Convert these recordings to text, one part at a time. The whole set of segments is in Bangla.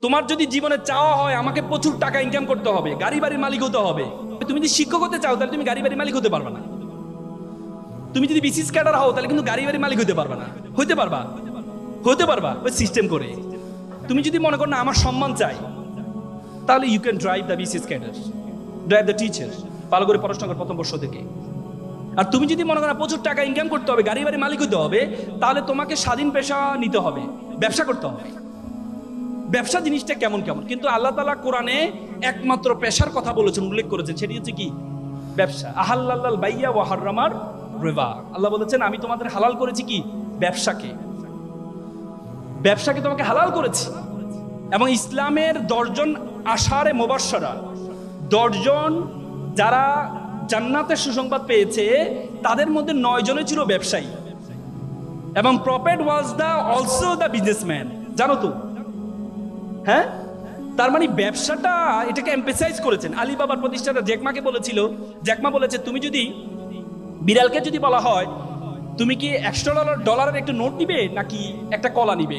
তোমার যদি জীবনে চাওয়া হয় আমাকে প্রচুর টাকা ইনকাম করতে হবে, গাড়ি বাড়ির মালিক হতে হবে, তুমি যদি শিক্ষক হতে চাও তাহলে তুমি গাড়ি বাড়ির মালিক হতে পারবে না। তুমি যদি বিসিএস ক্যাডার হও তাহলে কিন্তু গাড়ি বাড়ির মালিক হতে পারবে না। হতে পারবা ওই সিস্টেম করে। তুমি যদি মনে করো না আমার সম্মান চাই, তাহলে you can drive the BCS cadre, drive the teacher, ভালো করে পড়াশোনা করো প্রথম বর্ষ থেকে। আর তুমি যদি মনে করো প্রচুর টাকা ইনকাম করতে হবে, গাড়ি বাড়ির মালিক হতে হবে, তাহলে তোমাকে স্বাধীন পেশা নিতে হবে, ব্যবসা করতে হবে। ব্যবসা জিনিসটা কেমন কেমন, কিন্তু আল্লাহ তাআলা কোরআনে একমাত্র পেশার কথা বলেছেন, উল্লেখ করেছেন, সেটি হচ্ছে কি? ব্যবসা। আহাল্লাল বাইয়া ওয়া হাররামার রিবা। আল্লাহ বলেছেন আমি তোমাদের হালাল করেছি কি? ব্যবসাকে। ব্যবসাকে তোমাকে হালাল করেছি। এবং ইসলামের 10 জন আশারে মুবাশশারা, 10 জন যারা জান্নাতের সুসংবাদ পেয়েছে, তাদের মধ্যে 9 জনে ছিল ব্যবসায়ী। এবং prophet was also the businessman, জানো তো? হ্যাঁ, তার মানে ব্যবসাটা এটাকে এমফেসাইজ করেছেন। আলিবাবার প্রতিষ্ঠাতা জ্যাকমাকে বলেছিল, জ্যাকমা বলেছে তুমি যদি বিড়ালকে যদি বলা হয় তুমি কি $100 একটা নোট নিবে নাকি একটা কলা নিবে,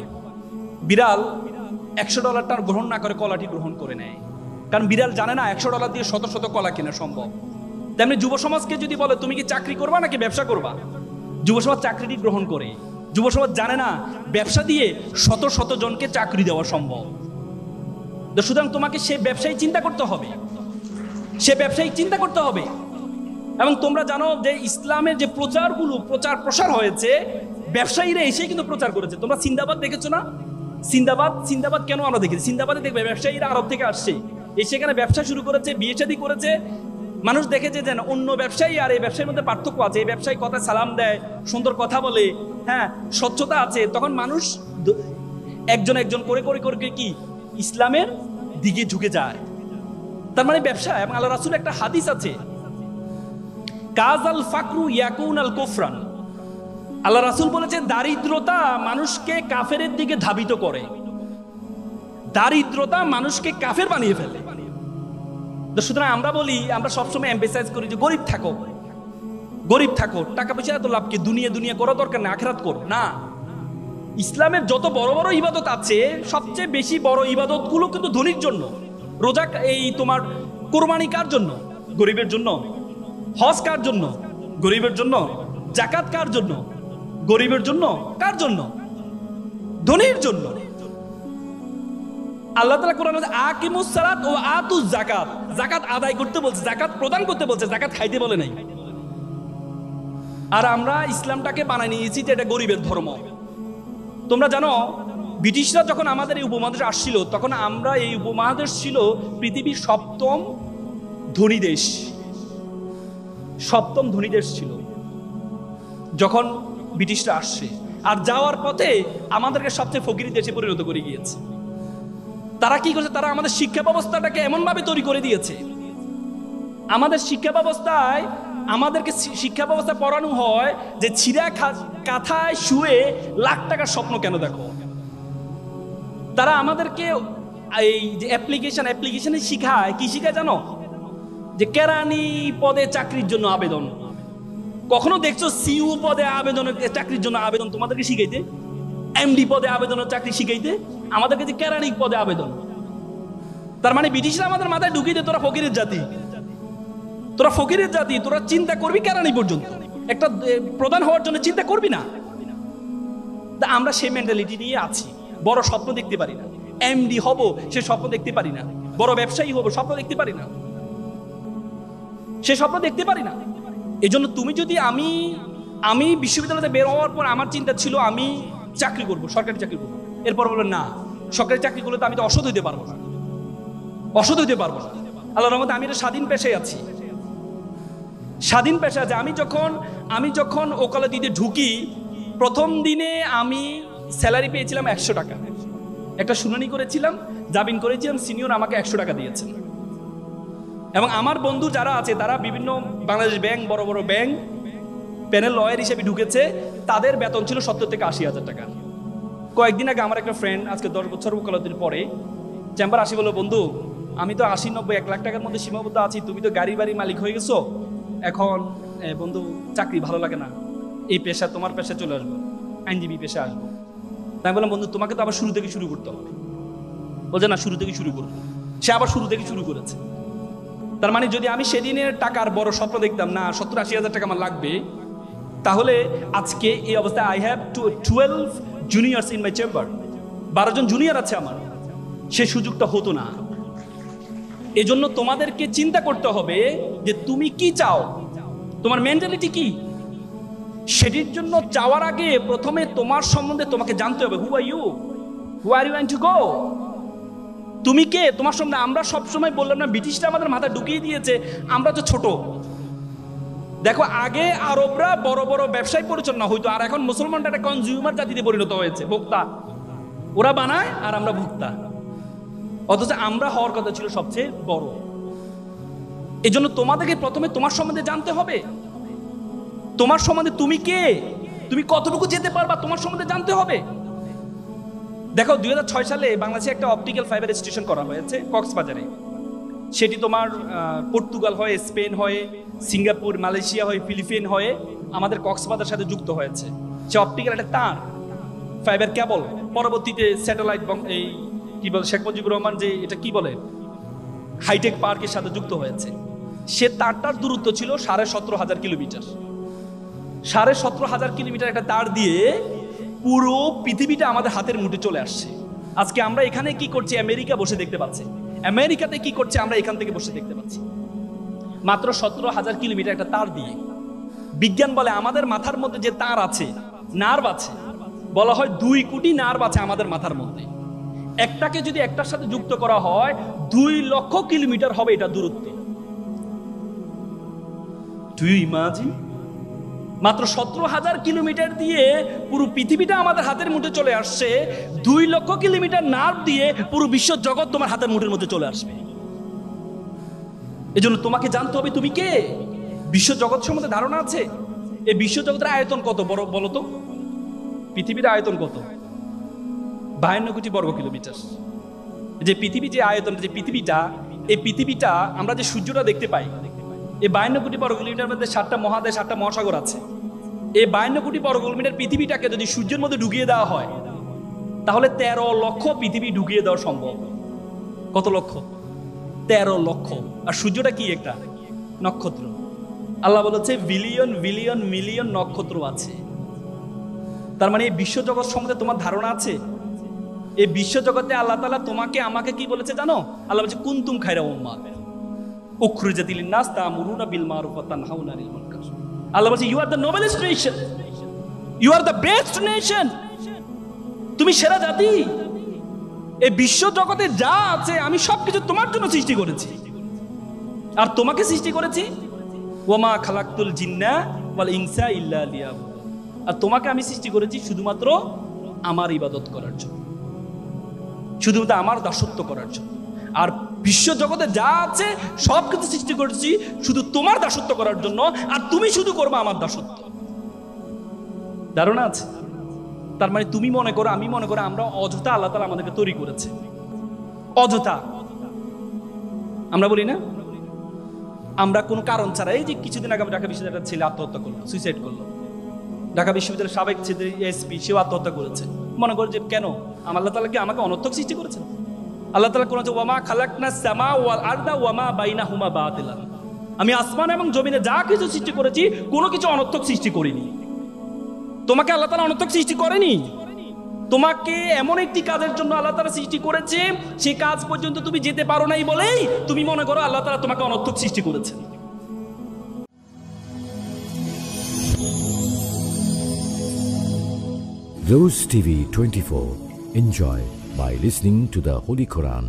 বিড়াল $100 গ্রহণ না করে কলাটি গ্রহণ করে নেয়। কারণ বিড়াল জানে না $100 দিয়ে শত শত কলা কেনা সম্ভব। তেমনি যুব সমাজকে যদি বলে তুমি কি চাকরি করবা নাকি ব্যবসা করবা, যুব সমাজ চাকরিটি গ্রহণ করে। যুব সমাজ জানে না ব্যবসা দিয়ে শত শত জনকে চাকরি দেওয়া সম্ভব। সুতরাং তোমাকে সে ব্যবসায়ী চিন্তা করতে হবে, সে ব্যবসায়ী চিন্তা করতে হবে। এবং তোমরা জানো যে ইসলামের যে প্রচার প্রসার হয়েছে, ব্যবসায়ীরা এসেই কিন্তু প্রচার করেছে। তোমরা সিন্দাবাদ দেখেছো না? সিন্দাবাদ কেন আমরা দেখেছি? সিন্দাবাদে দেখবে ব্যবসায়ীরা আরব থেকে আসছে, এসে এখানে ব্যবসা শুরু করেছে, বিয়ে শাদী করেছে। মানুষ দেখেছে যে অন্য ব্যবসায়ী আর এই ব্যবসায়ীর মধ্যে পার্থক্য আছে। এই ব্যবসায়ী কথা সালাম দেয়, সুন্দর কথা বলে, হ্যাঁ, স্বচ্ছতা আছে। তখন মানুষ একজন করে করে করে কি ইসলামের দিকে ঝুঁকে যায়। তার মানে ব্যবসা। এবং আল্লাহ রাসূল একটা হাদিস আছে, কাজাল ফাকরু ইয়াকুন আল কুফরান। আল্লাহ রাসূল বলেছে দারিদ্রতা মানুষকে কাফেরের দিকে ধাবিত করে, দারিদ্রতা মানুষকে কাফের বানিয়ে ফেলে। সুতরাং আমরা বলি, আমরা সবসময় এমফেসাইজ করি যে গরিব থাকো, টাকা পয়সা এত লাভ কি, দুনিয়া করা দরকার না, আখিরাত করো না। ইসলামের যত বড় বড় ইবাদত আছে, সবচেয়ে বেশি বড় ইবাদত গুলো কিন্তু ধনীর জন্য। রোজা, এই তোমার কোরবানি কার জন্য? গরিবের জন্য। হজ কার জন্য? গরিবের জন্য। যাকাত কার জন্য? গরিবের জন্য। কার জন্য? ধনীর জন্য। আল্লাহ তাআলা কোরআনে আকিমুস সালাত ও আতুজ যাকাত, যাকাত আদায় করতে বলছে, যাকাত প্রদান করতে বলছে, যাকাত খাইতে বলে নাই। আর আমরা ইসলামটাকে বানাই নিয়েছি যে এটা গরিবের ধর্ম। তোমরা জানো ব্রিটিশরা যখন আমাদের এই উপমহাদেশে আসছিল, তখন আমরা এই উপমহাদেশ ছিল পৃথিবীর সপ্তম ধনী দেশ ছিল যখন ব্রিটিশরা আসছে। আর যাওয়ার পথে আমাদেরকে সবচেয়ে ফকিরি দেশে পরিণত করে গিয়েছে। তারা কি করেছে? তারা আমাদের শিক্ষা ব্যবস্থাটাকে এমন ভাবে তৈরি করে দিয়েছে, আমাদের শিক্ষা ব্যবস্থায় আমাদেরকে শিক্ষা ব্যবস্থা পড়ানো হয় যে ছিঁড়া কাঁথায় শুয়ে লাখ টাকার স্বপ্ন কেন দেখো। তারা আমাদেরকে এই যে অ্যাপ্লিকেশনে শিখায়, কি শিখায় জানো? যে কেরানি পদে চাকরির জন্য আবেদন। কখনো দেখছো সিইও পদে চাকরির জন্য আবেদন তোমাদেরকে শিখাইতে? এমডি পদে আবেদনের চাকরি শিখাইতে? আমাদেরকে যে কেরানি পদে আবেদন। তার মানে ব্রিটিশরা আমাদের মাথায় ঢুকিয়ে দেয় তোরা ফকিরের জাতি, তোরা চিন্তা করবি কেরানি পর্যন্ত, একটা প্রধান হওয়ার জন্য চিন্তা করবি না। তা আমরা সেই মেন্টালিটি নিয়ে আছি। বড় স্বপ্ন দেখতে পারি না, এমডি হব সে স্বপ্ন দেখতে পারি না, বড় ব্যবসায়ী হব স্বপ্ন দেখতে পারি না, সে স্বপ্ন দেখতে পারি না। এই জন্য তুমি যদি আমি বিশ্ববিদ্যালয়তে বের হওয়ার পর আমার চিন্তা ছিল আমি চাকরি করব, সরকারি চাকরি করবো। এরপর বলবেন না, সরকারি চাকরি করলে তো আমি তো অসৎ হইতে পারবো না। আল্লাহর রহমতে আমি একটা স্বাধীন পেশায় আছি। আমি যখন ওকালা দিতে ঢুকি, প্রথম দিনে আমি স্যালারি পেয়েছিলাম 100 টাকা। একটা শুনানি করেছিলাম, জামিন করেছিলাম, সিনিয়র আমাকে 100 টাকা দিয়েছেন। এবং আমার বন্ধু যারা আছে তারা বিভিন্ন বাংলাদেশ ব্যাংক, বড় বড় ব্যাংক প্যানেল লয়ার হিসেবে ঢুকেছে, তাদের বেতন ছিল 70 থেকে 80,000 টাকা। কয়েকদিন আগে আমার একটা ফ্রেন্ড, আজকে 10 বছর ওকালতির পরে চেম্বার আসি, বললো বন্ধু আমি তো 80-90-1 লাখ টাকার মধ্যে সীমাবদ্ধ আছি, তুমি তো গাড়ি বাড়ি মালিক হয়ে গেছো, এখন বন্ধু চাকরি ভালো লাগে না, এই পেশা তোমার পেশা চলে আসবো, আইনজীবী পেশা আসবো। তাই বললাম বন্ধু তোমাকে তো আবার শুরু থেকে শুরু করতে হবে, বলছে না, শুরু থেকে শুরু করবো। সে আবার শুরু থেকে শুরু করেছে। তার মানে যদি আমি সেদিনের টাকার বড় স্বপ্ন দেখতাম না 70-80 হাজার টাকা আমার লাগবে, তাহলে আজকে এই অবস্থায় I have 12 juniors in my chamber, 12 জন জুনিয়র আছে আমার, সে সুযোগটা হতো না। এজন্য তোমাদেরকে চিন্তা করতে হবে যে তুমি কি চাও, তোমার মেন্টালিটি কি। সেটির জন্য চাওয়ার আগে প্রথমে তোমার সম্বন্ধে তোমাকে জানতে হবে। Who are you, who are you to go, তুমি কে, তোমার সম্বন্ধে। আমরা সবসময় বললাম না, ব্রিটিশরা আমাদের মাথায় ঢুকিয়ে দিয়েছে আমরা তো ছোট। দেখো, আগে আরবরা বড় বড় ব্যবসায় পরিচালনা হইতো, আর এখন মুসলমানরা একটা কনজিউমার জাতিতে পরিণত হয়েছে, ভোক্তা। ওরা বানায় আর আমরা ভোক্তা, অথচ আমরা হওয়ার কথা ছিল সবচেয়ে বড়। এই জন্য তোমাদেরকে প্রথমে তোমার সম্বন্ধে জানতে হবে। তোমার সম্বন্ধে তুমি কে, তুমি কতটুকু যেতে পারবা, তোমার সম্বন্ধে জানতে হবে। দেখো, 2006 সালে বাংলাদেশে একটা অপটিক্যাল ফাইবার স্টেশন করা হয়েছে কক্সবাজারে। সেটি তোমার পর্তুগাল হয়ে, স্পেন হয়ে, সিঙ্গাপুর, মালয়েশিয়া হয়ে, ফিলিপিন হয়ে আমাদের কক্সবাজার সাথে যুক্ত হয়েছে। সে অপটিক্যাল একটা তার, ফাইবার কেবল, পরবর্তীতে স্যাটেলাইট, এই কি বলে শেখ মুজিবুর রহমান যে এটা কি বলে হাইটেক পার্কের সাথে যুক্ত হয়েছে। সে তারটার দূরত্ব ছিল 17,500 কিলোমিটার। 17,500 কিলোমিটার একটা তার দিয়ে পুরো পৃথিবীটা আমাদের হাতের মুঠে চলে আসছে। আজকে আমরা এখানে কি করছি, আমেরিকা বসে দেখতে পাচ্ছি, আমেরিকাতে কি করছে আমরা এখান থেকে বসে দেখতে পাচ্ছি, মাত্র 17,000 কিলোমিটার একটা তার দিয়ে। বিজ্ঞান বলে আমাদের মাথার মধ্যে যে তার আছে, নার্ভ আছে, বলা হয় 2 কোটি নার্ভ আছে আমাদের মাথার মধ্যে। একটাকে যদি একটার সাথে যুক্ত করা হয় 2 লক্ষ কিলোমিটার হবে এটা দূরত্ব। Do you imagine? মাত্র 17,000 কিলোমিটার দিয়ে পুরো পৃথিবীটা আমাদের হাতের মুঠে চলে আসছে। 2 লক্ষ কিলোমিটার নার্ভ দিয়ে পুরো বিশ্ব জগৎ তোমার হাতের মুঠের মধ্যে চলে আসবে। এজন্য তোমাকে জানতে হবে তুমি কে। বিশ্ব জগৎ সম্বন্ধে ধারণা আছে? এই বিশ্ব জগতের আয়তন কত বড় বলো তো? পৃথিবীর আয়তন কত? 52 কোটি বর্গ কিলোমিটার। যে পৃথিবী, যে আয়তন, যে পৃথিবীটা, এই পৃথিবীটা আমরা যে সূর্যটা দেখতে পাই, এই 52 কোটি বর্গ কিলোমিটার মধ্যে 7টা মহাদেশ, 7টা মহাসাগর আছে। এই 52 কোটি বর্গ কিলোমিটার পৃথিবীটাকে যদি সূর্যের মধ্যে ঢুকিয়ে দেওয়া হয়, তাহলে 13 লক্ষ পৃথিবী ঢুকিয়ে দেওয়া সম্ভব। কত লক্ষ? 13 লক্ষ। আর সূর্যটা কি? একটা নক্ষত্র। আল্লাহ বলেছে বিলিয়ন বিলিয়ন মিলিয়ন নক্ষত্র আছে। তার মানে এই বিশ্বজগৎ সম্বন্ধে তোমার ধারণা আছে? এই বিশ্বজগতে আল্লাহ তাআলা তোমাকে আমাকে কি বলেছে জানো? আল্লাহ বলেছে কুনতুম খায়রা উম্মাত উখরিজাত লিন-নাস তা'মুরুনা বিল মারুফ ওয়া তানহাউনা আনিল মুনকার। আল্লাহ বলেছে you are the noblest nation, you are the best nation. তুমি সেরা জাতি। এই বিশ্ব জগতে যা আছে আমি সবকিছু তোমার জন্য সৃষ্টি করেছি। আর তোমাকে সৃষ্টি করেছি ওয়ামা খালাকতুল জিন্না ওয়াল ইনসা ইল্লা লিয়াবুদুন। আর তোমাকে আমি সৃষ্টি করেছি শুধুমাত্র আমার ইবাদত করার জন্য, শুধুমাত্র আমার দাসত্ব করার জন্য। আর বিশ্ব জগতে যা আছে সবকিছু সৃষ্টি করেছি শুধু তোমার দাসত্ব করার জন্য, আর তুমি শুধু করবে আমার দাসত্ব। ধারণা আছে? তার মানে তুমি মনে করো, আমি মনে করো আমরা অযথা আল্লাহ তাআলা আমাদেরকে তৈরি করেছে, অযথা। আমরা বলি না আমরা কোনো কারণ ছাড়া। এই যে কিছুদিন আগে ঢাকা বিশ্ববিদ্যালয়ের ছেলে আত্মহত্যা করলো, সুইসাইড করলো। ঢাকা বিশ্ববিদ্যালয়ের সাবেক ছেলে এসপি, সেও আত্মহত্যা করেছে। মনে করো যে কেন? আল্লাহ তাআলা কি আমাকে অনর্থক সৃষ্টি করেছেন? আল্লাহ তাআলা কোন ওয়ামা খালাকনাস সামা ওয়াল আরদা ওয়ামা বাইনাহুমা বাতিলা। আমি আসমান এবং জমিনে যা কিছু সৃষ্টি করেছি কোনো কিছু অনর্থক সৃষ্টি করিনি। তোমাকে আল্লাহ তাআলা অনর্থক সৃষ্টি করেনি। তোমাকে এমন একটি কাজের জন্য আল্লাহ তাআলা সৃষ্টি করেছে, সেই কাজ পর্যন্ত তুমি যেতে পারো নাই বলেই তুমি মনে করো আল্লাহ তাআলা তোমাকে অনর্থক সৃষ্টি করেছে। Rose TV 24. Enjoy by listening to the Holy Quran.